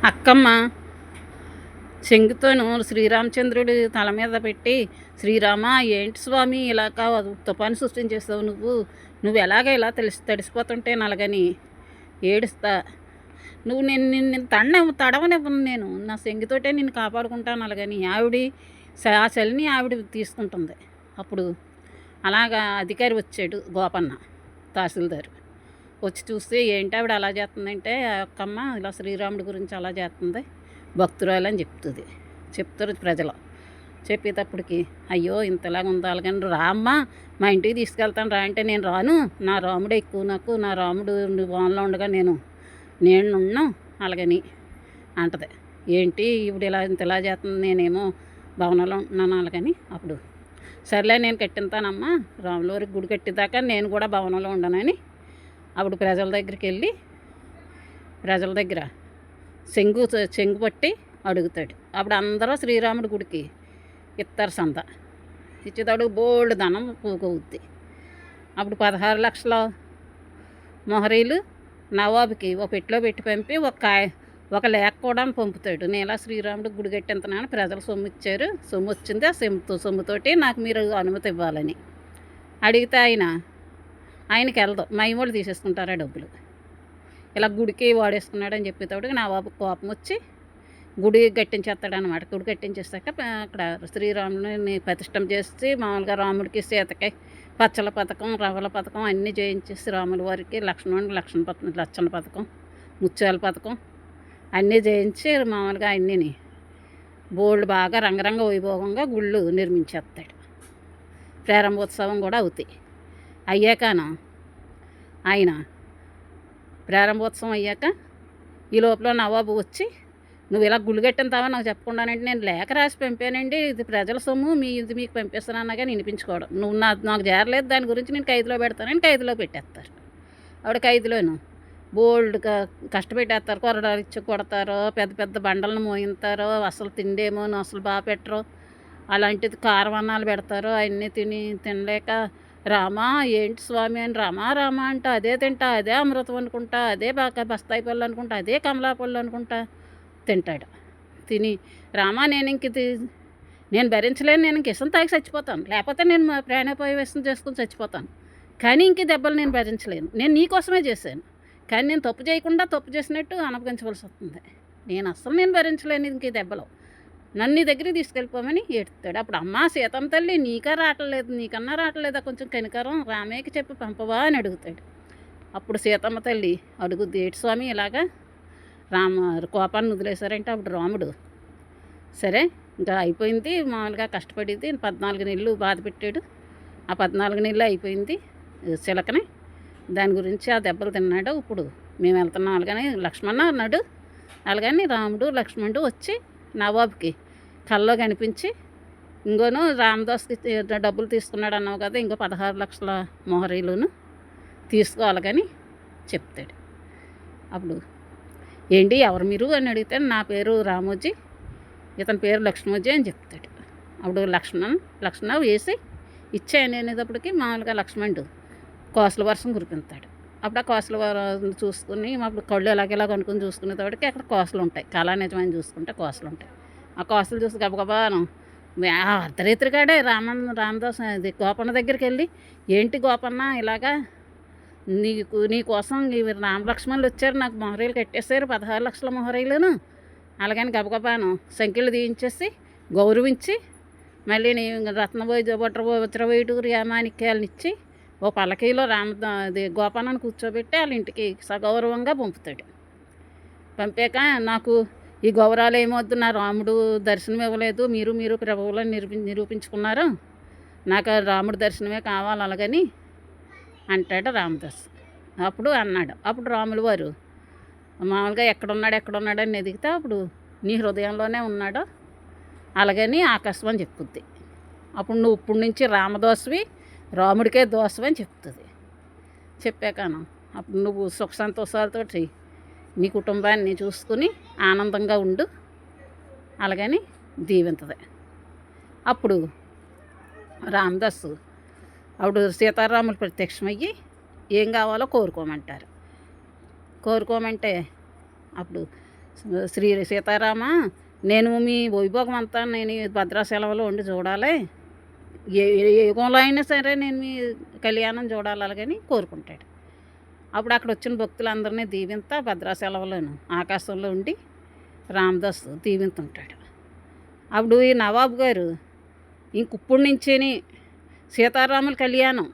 అక్కమ్మ చెంగుతోను శ్రీరామచంద్రుడి తల మీద పెట్టి, శ్రీరామ ఏంటి స్వామి ఇలాగా తుఫాను సృష్టించేస్తావు నువ్వు ఎలాగ ఇలా తడిసిపోతుంటే నలగని ఏడుస్తా, నువ్వు నిన్ను తడవనివ్వను, నేను నా చెంగుతోటే నిన్ను కాపాడుకుంటాను అలాగని ఆ చలిని ఆవిడ తీసుకుంటుంది. అప్పుడు అలాగా అధికారి వచ్చాడు, గోపన్న తహసీల్దారు వచ్చి చూస్తే ఏంటి ఆవిడ అలా చేస్తుందంటే, అక్కమ్మ ఇలా శ్రీరాముడి గురించి అలా చేస్తుంది, భక్తురాలు అని చెప్తారు ప్రజలు. చెప్పేటప్పటికి అయ్యో ఇంతలాగా ఉండాలి కానీ రామ్మ మా ఇంటికి తీసుకెళ్తాను రా అంటే, నేను రాను, నా రాముడే ఎక్కువ నాకు, నా రాముడు వానలో ఉండగా నేను ఉన్నాను అలాగని అంటది. ఏంటి ఇప్పుడు ఇంతలా చేస్తుంది, నేనేమో భవనంలో ఉంటున్నాను అలాగని. అప్పుడు సర్లే నేను కట్టింతానమ్మా, రాములవారికి గుడి కట్టిదాకా నేను కూడా భవనంలో ఉండనని అప్పుడు ప్రజల దగ్గరికి వెళ్ళి ప్రజల దగ్గర చెంగు పట్టి అడుగుతాడు. అప్పుడు అందరూ శ్రీరాముడి గుడికి ఇస్తారు సంత, ఇచ్చేతాడు బోల్డ్ ధనం పూకవుద్ది. అప్పుడు 16 లక్షల మొహరీలు నవాబుకి ఒక పెట్టిలో పెట్టి పంపి ఒక లేఖ కూడా పంపుతాడు. నేను ఇలా శ్రీరాముడు గుడి కట్టింతనాను, ప్రజలు సొమ్ము ఇచ్చారు, సొమ్ము వచ్చింది, ఆ సొమ్ముతోటి నాకు మీరు అనుమతి ఇవ్వాలని అడిగితే ఆయనకి వెళ్దాం, మైమోళ్ళు తీసేసుకుంటారా డబ్బులు, ఇలా గుడికి వాడేసుకున్నాడని చెప్పేటప్పుడు నవాబు కోపం వచ్చి గుడి కట్టించేస్తాడు అనమాట. గుడి కట్టించేస్తాక అక్కడ శ్రీరాముని ప్రతిష్టం చేసి మామూలుగా రాముడికి సీతకి పచ్చల పథకం, రవ్వల పథకం అన్నీ చేయించేసి రాముల వారికి లక్షణ పథకం, ముత్యాల పథకం అన్నీ చేయించి మామూలుగా అన్నీని బోల్డ్ బాగా రంగరంగ వైభోగంగా గుళ్ళు నిర్మించేస్తాడు. ప్రారంభోత్సవం కూడా అవుతాయి. అయ్యాకను ఆయన ప్రారంభోత్సవం అయ్యాక ఈ లోపల నవాబు వచ్చి, నువ్వు ఇలా గుళ్ళు కట్టింతావా నాకు చెప్పకుండానంటే, నేను లేఖ రాసి పంపానండి, ఇది ప్రజల సొమ్ము, ఇది మీకు పంపిస్తున్నాను కానీ వినిపించుకోవడం, నువ్వు నాకు చేరలేదు, దాని గురించి నేను ఖైదులో పెడతానని ఖైదులో పెట్టేస్తారు. ఆవిడ ఖైదులోను బోల్డ్గా కష్టపెట్టేస్తారు, కొరడాలు ఇచ్చి కొడతారో, పెద్ద పెద్ద బండలను మోయిస్తారు, అసలు తిండేమో అసలు బాగా పెట్టరు, అలాంటిది కారం అన్నాలు పెడతారు, అవన్నీ తినలేక రామా ఏంటి స్వామి అని రామా అంట అదే తింటా, అదే అమృతం అనుకుంటా, అదే బాగా బస్తాయి పళ్ళు అనుకుంటా, అదే కమలా పళ్ళు అనుకుంటా తింటాడు. తిని రామా నేను భరించలేను, నేను ఇంక ఇసం తాగి చచ్చిపోతాను, లేకపోతే నేను ప్రాణాపాయ వ్యసం చేసుకుని చచ్చిపోతాను, కానీ ఇంక దెబ్బలు నేను భరించలేను, నేను నీకోసమే చేశాను, కానీ నేను తప్పు చేయకుండా తప్పు చేసినట్టు అనుభవించవలసి వస్తుంది, నేను భరించలేను ఇంక దెబ్బలు, నన్ను నీ దగ్గరికి తీసుకెళ్ళిపోమని ఏడుతాడు. అప్పుడు అమ్మ సీతమ్మ తల్లి నీకన్నా రావట్లేదా కొంచెం కనికరం, రామయ్యకి చెప్పి పంపవా అని అడుగుతాడు. అప్పుడు సీతమ్మ తల్లి అడుగుద్ది, ఏటి స్వామి ఇలాగా కోపాన్ని వదిలేశారంటే, అప్పుడు రాముడు సరే ఇంకా అయిపోయింది, మామూలుగా కష్టపడింది, 14 నెలలు బాధ పెట్టాడు, ఆ 14 నెలలు అయిపోయింది చిలకని, దాని గురించి ఆ దెబ్బలు తిన్నాడు, ఇప్పుడు మేము వెళ్తున్నాం అలాగని లక్ష్మణ అన్నాడు. అలాగని రాముడు లక్ష్మణుడు వచ్చి నవాబుకి కల్లో కనిపించి, ఇంకోను రామదాస్కి డబ్బులు తీసుకున్నాడు అన్నావు కదా, ఇంకో 16 లక్షల మొహరీలును తీసుకోవాలి కానీ చెప్తాడు. అప్పుడు ఏంటి ఎవరు మీరు అని అడిగితే, నా పేరు రామోజీ, ఇతని పేరు లక్ష్మోజీ అని చెప్తాడు. అప్పుడు లక్ష్మణ వేసి అనేటప్పటికి మామూలుగా లక్ష్మణుడు కోసల వర్షం కురిపిస్తాడు. అప్పుడు ఆ కోసల చూసుకుని అప్పుడు కళ్ళు ఎలాగెలా కొనుక్కొని చూసుకునేటప్పటికి అక్కడ కోసలు ఉంటాయి, కళా నిజమని చూసుకుంటే కోసలు ఉంటాయి. ఆ కోసలు చూసి గబగబాను అర్ధరేత్రికాడే రామదాస్ అది గోపన్న దగ్గరికి వెళ్ళి, ఏంటి గోపన్న ఇలాగా నీ కోసం రామలక్ష్మణులు వచ్చారు, నాకు మొహరీలు కట్టేశారు 16 లక్షల మొహరీలను, అలాగని గబగబాను సంఖ్యలు తీయించేసి గౌరవించి మళ్ళీ నీ వజ్రవైడూరి యామానిక్యాలను ఇచ్చి ఓ పల్లకీలో గోపన్నను కూర్చోబెట్టి వాళ్ళ ఇంటికి సగౌరవంగా పంపుతాడు. పంపాక నాకు ఈ గౌరవాలు ఏమొద్దు, నా రాముడు దర్శనం ఇవ్వలేదు, మీరు ప్రభువులను నిరూపించుకున్నారు, నాకు రాముడు దర్శనమే కావాలి అలాగని అంటాడు రామదాస్. అప్పుడు రాముల వారు మామూలుగా ఎక్కడున్నాడని ఎదిగితే, అప్పుడు నీ హృదయంలోనే ఉన్నాడు అలాగని ఆకాశం అని చెప్పుద్ది. అప్పుడు నువ్వు ఇప్పటి నుంచి రామదోసవి, రాముడికే దోసమని చెప్తుంది. చెప్పాకను అప్పుడు నువ్వు సుఖ సంతోషాలతోటి నీ కుటుంబాన్ని చూసుకుని ఆనందంగా ఉండు అలాగని దీవింతది. అప్పుడు రామదాసు అప్పుడు సీతారాములు ప్రత్యక్షమయ్యి ఏం కావాలో కోరుకోమంటారు. కోరుకోమంటే అప్పుడు శ్రీ సీతారామ, నేను మీ వైభోగం అంతా నేను ఈ భద్రాచలంలో ఉండి చూడాలి, ఏ ఏ యుగంలో అయినా సరే నేను మీ కళ్యాణం చూడాలి అలాగని కోరుకుంటాడు. అప్పుడు అక్కడ వచ్చిన భక్తులందరినీ దీవింతా భద్రాచలంలోను ఆకాశంలో ఉండి రామదాస్ దీవింతుంటాడు. అప్పుడు ఈ నవాబు గారు ఇంకిప్పుడు నుంచేని సీతారాముల కళ్యాణం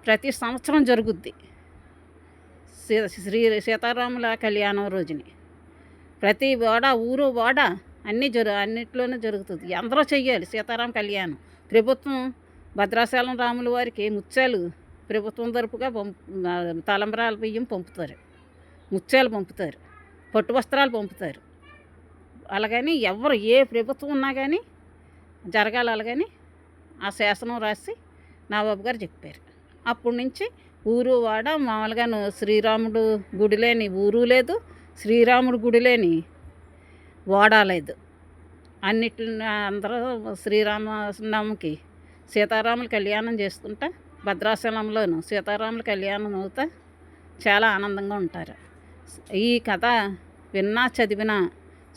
ప్రతి సంవత్సరం జరుగుద్ది. శ్రీ సీతారాముల కళ్యాణం రోజుని ప్రతి ఊరు అన్నిట్లోనూ జరుగుతుంది. అందరూ చెయ్యాలి సీతారామ కళ్యాణం. ప్రభుత్వం భద్రాచలం రాముల వారికి ముత్యాలు ప్రభుత్వం తరపుగా తలంబ్రాల బియ్యం పంపుతారు, ముత్యాలు పంపుతారు, పట్టు వస్త్రాలు పంపుతారు. అలాగని ఎవరు ఏ ప్రభుత్వం ఉన్నా కానీ జరగాలి అలాగని ఆ శాసనం రాసి నవాబు గారు చెప్పారు. అప్పటి నుంచి ఊరు మామూలుగాను శ్రీరాముడు గుడి లేని ఊరు లేదు, శ్రీరాముడు గుడి లేని వాడ లేదు. అందరూ శ్రీరామనవమికి సీతారాముల కళ్యాణం చేసుకుంటా భద్రాచలంలోను సీతారాముల కళ్యాణం అవుతా చాలా ఆనందంగా ఉంటారు. ఈ కథ విన్నా చదివినా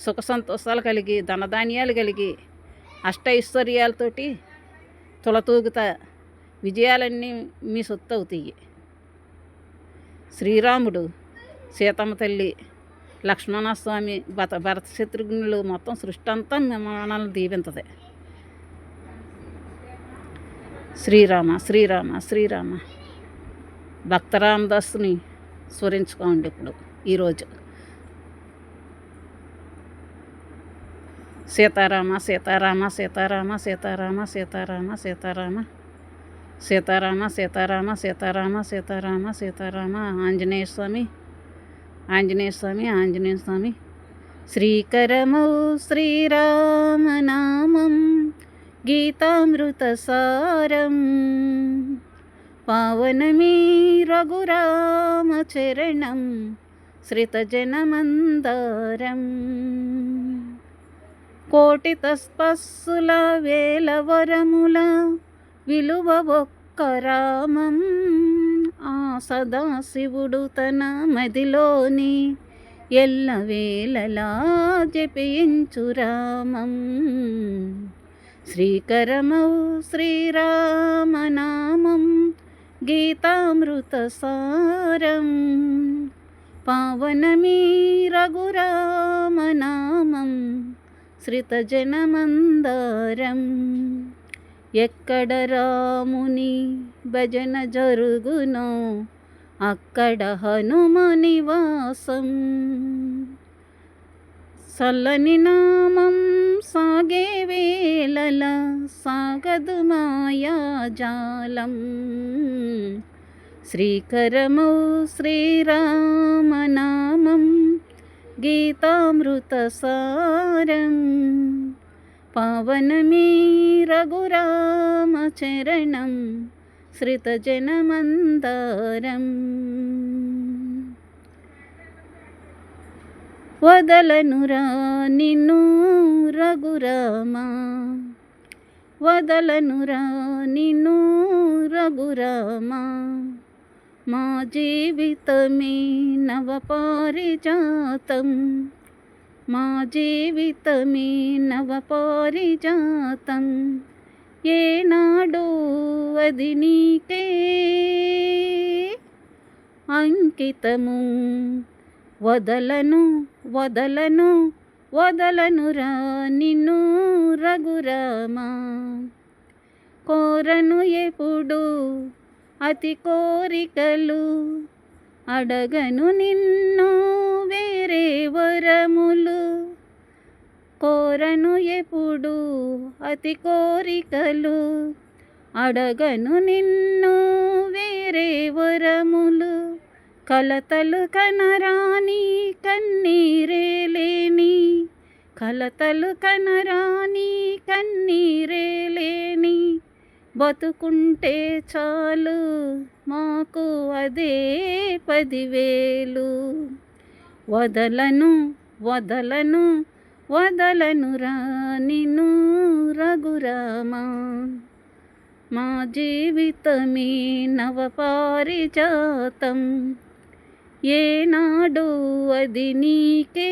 సుఖ సంతోషాలు కలిగి ధనధాన్యాలు కలిగి అష్టైశ్వర్యాలతోటి తులతూగుతా విజయాలన్నీ మీ సొత్తు అవుతాయి. శ్రీరాముడు, సీతమ్మ తల్లి, లక్ష్మణస్వామి, భరత శత్రుఘ్నులు మొత్తం సృష్టి అంతా మనల్ని దీవింతది. శ్రీరామ శ్రీరామ శ్రీరామ. భక్త రామదాసుని స్మరించుకోండి ఇప్పుడు ఈరోజు. సీతారామ సీతారామ సీతారామ సీతారామ సీతారామ సీతారామ సీతారామ సీతారామ సీతారామ సీతారామ సీతారామ. ఆంజనేయ స్వామి ఆంజనేయ స్వామి ఆంజనేయ స్వామి. శ్రీకరమౌ శ్రీరామనామం గీతామృతసారం పావనమీ రఘురామచరణం శ్రితజనమందారం. కోటి తపస్సుల వేల వరముల విలువ ఒక్క రామం. ఆ సదాశివుడు తన మదిలోని ఎల్లవేళలా జపించు రామం. శ్రీకరమౌ శ్రీరామనామం గీతామృతసారం పావనమీ రఘురామనామం శ్రితజనమందారం. ఎక్కడ రాముని భజన జరుగునో అక్కడ హనుమ నివాసం. చల్లని నామం సాగే వేళల సాగదు మాయాజాలం. శ్రీకరమౌ శ్రీరామనామం గీతామృతసారం పావనమీ రఘురామచరణం శ్రితజనమందారం. వదలనురా నిన్ను రఘురామా, వదలనురా నిన్ను రఘురామా. మా జీవితమే నవపారిజాతం, మా జీవితమే నవపారిజాతం. ఏనాడో అది నీకే అంకితము. వదలను వదలను వదలనురా నిన్ను రఘురామా. కోరను ఎప్పుడు అతి కోరికలు, అడగను నిన్ను వేరే వరములు. కోరను ఎప్పుడు అతి కోరికలు, అడగను నిన్ను వేరే వరములు. కలతలు కనరాని కన్నీరే లేని, కలతలు కనరాని కన్నీరే లేని. బతుకుంటే చాలు మాకు అదే 10,000. వదలను వదలను వదలనురా నిన్ను రఘురామా. మా జీవితమే నవపారిజాతం. ఏనాడు అది నీకే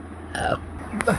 అబ్బా.